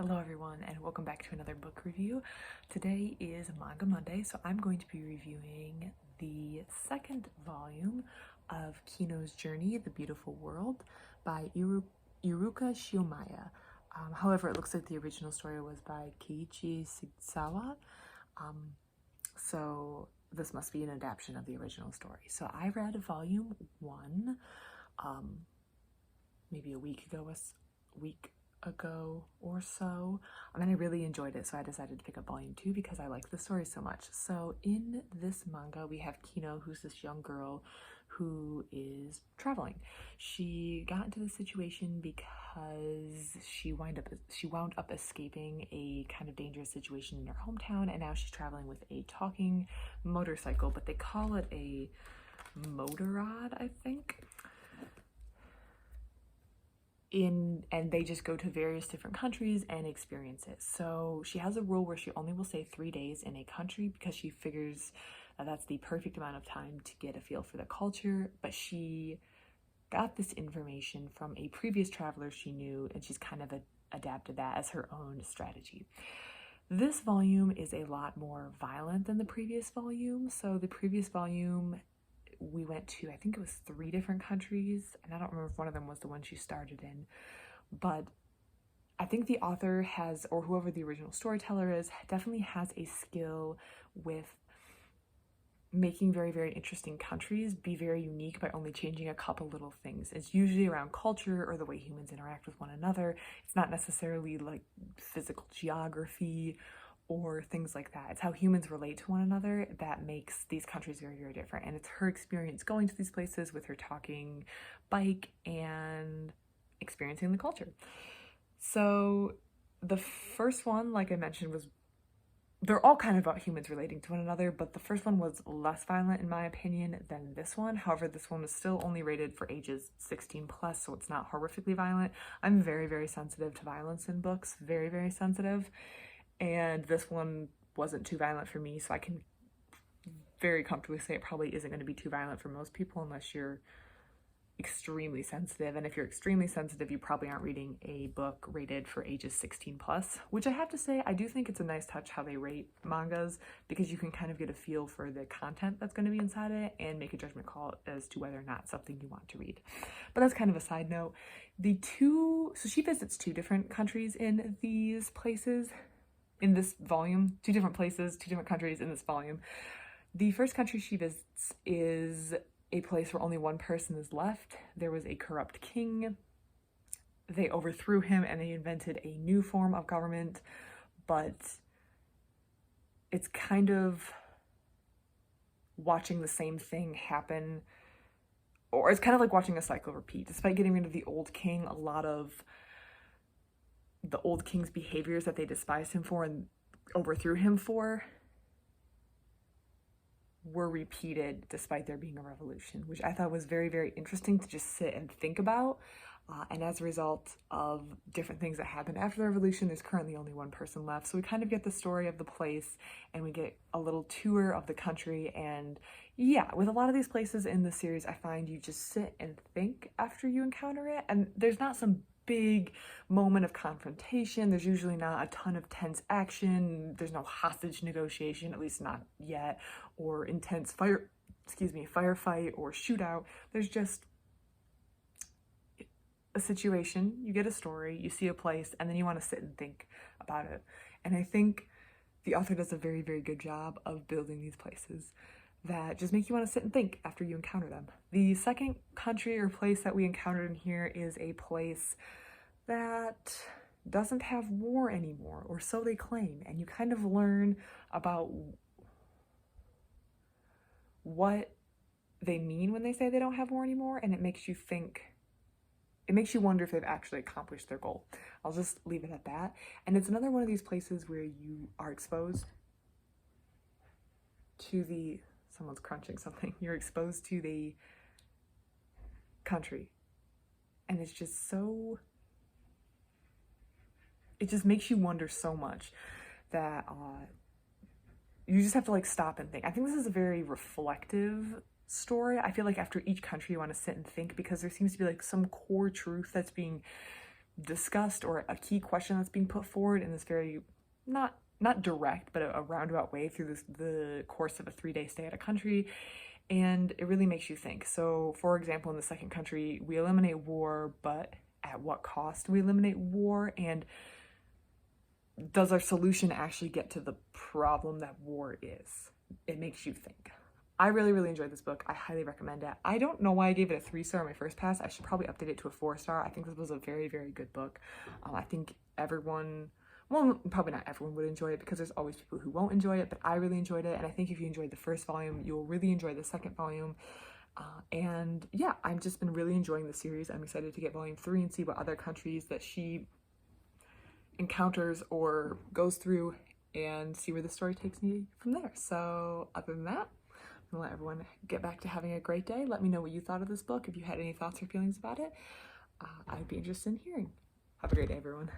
Hello everyone and welcome back to another book review. Today is Manga Monday, so I'm going to be reviewing the second volume of Kino's Journey, The Beautiful World by Iruka Shiomiya. However, it looks like the original story was by Keiichi Sigsawa, so this must be an adaptation of the original story. So I read volume 1 maybe a week ago or so, and I really enjoyed it, so I decided to pick up volume 2 because I like the story so much. So in this manga we have Kino, who's this young girl who is traveling. She got into this situation because she wound up escaping a kind of dangerous situation in her hometown, and now she's traveling with a talking motorcycle, but they call it a motorrad, I think. And they just go to various different countries and experience it. So she has a rule where she only will stay 3 days in a country because she figures that's the perfect amount of time to get a feel for the culture. But she got this information from a previous traveler she knew, and she's kind of adapted that as her own strategy. This volume is a lot more violent than the previous volume. So the previous volume, we went to, I think it was 3 different countries, and I don't remember if one of them was the one she started in, but I think the author has, or whoever the original storyteller is, definitely has a skill with making very, very interesting countries be very unique by only changing a couple little things. It's usually around culture or the way humans interact with one another. It's not necessarily like physical geography or things like that. It's how humans relate to one another that makes these countries very, very different. And it's her experience going to these places with her talking bike and experiencing the culture. So the first one, like I mentioned, they're all kind of about humans relating to one another, but the first one was less violent in my opinion than this one. However, this one was still only rated for ages 16 plus, so it's not horrifically violent. I'm very, very sensitive to violence in books, very, very sensitive. And this one wasn't too violent for me, so I can very comfortably say it probably isn't going to be too violent for most people unless you're extremely sensitive. And if you're extremely sensitive, you probably aren't reading a book rated for ages 16 plus, which I have to say, I do think it's a nice touch how they rate mangas, because you can kind of get a feel for the content that's going to be inside it and make a judgment call as to whether or not it's something you want to read. But that's kind of a side note. So she visits 2 different countries in these places. In this volume, 2 different places, 2 different countries in this volume. The first country she visits is a place where only one person is left. There was a corrupt king. They overthrew him and they invented a new form of government, but it's kind of watching the same thing happen, or it's kind of like watching a cycle repeat. Despite getting rid of the old king, a lot of the old king's behaviors that they despised him for and overthrew him for were repeated despite there being a revolution, which I thought was very, very interesting to just sit and think about. And as a result of different things that happened after the revolution, there's currently only one person left. So we kind of get the story of the place and we get a little tour of the country. And yeah, with a lot of these places in the series, I find you just sit and think after you encounter it. And there's not some big moment of confrontation. There's usually not a ton of tense action. There's no hostage negotiation, at least not yet, or intense firefight or shootout. There's just a situation, you get a story, you see a place, and then you want to sit and think about it. And I think the author does a very, very good job of building these places that just make you want to sit and think after you encounter them. The second country or place that we encountered in here is a place that doesn't have war anymore, or so they claim, and you kind of learn about what they mean when they say they don't have war anymore, and it makes you think, it makes you wonder if they've actually accomplished their goal. I'll just leave it at that. And it's another one of these places where you are exposed to someone's crunching something. You're exposed to the country. And it's just so, it just makes you wonder so much that you just have to like stop and think. I think this is a very reflective story. I feel like after each country you want to sit and think, because there seems to be like some core truth that's being discussed, or a key question that's being put forward in this very not direct, but a roundabout way through the course of a 3-day stay at a country. And it really makes you think. So, for example, in the second country, we eliminate war, but at what cost do we eliminate war? And does our solution actually get to the problem that war is? It makes you think. I really, really enjoyed this book. I highly recommend it. I don't know why I gave it a 3-star on my first pass. I should probably update it to a 4-star. I think this was a very, very good book. I think everyone, well, probably not everyone would enjoy it, because there's always people who won't enjoy it, but I really enjoyed it. And I think if you enjoyed the first volume, you'll really enjoy the second volume. And yeah, I've just been really enjoying the series. I'm excited to get volume 3 and see what other countries that she encounters or goes through, and see where the story takes me from there. So other than that, I'm gonna let everyone get back to having a great day. Let me know what you thought of this book. If you had any thoughts or feelings about it, I'd be interested in hearing. Have a great day, everyone.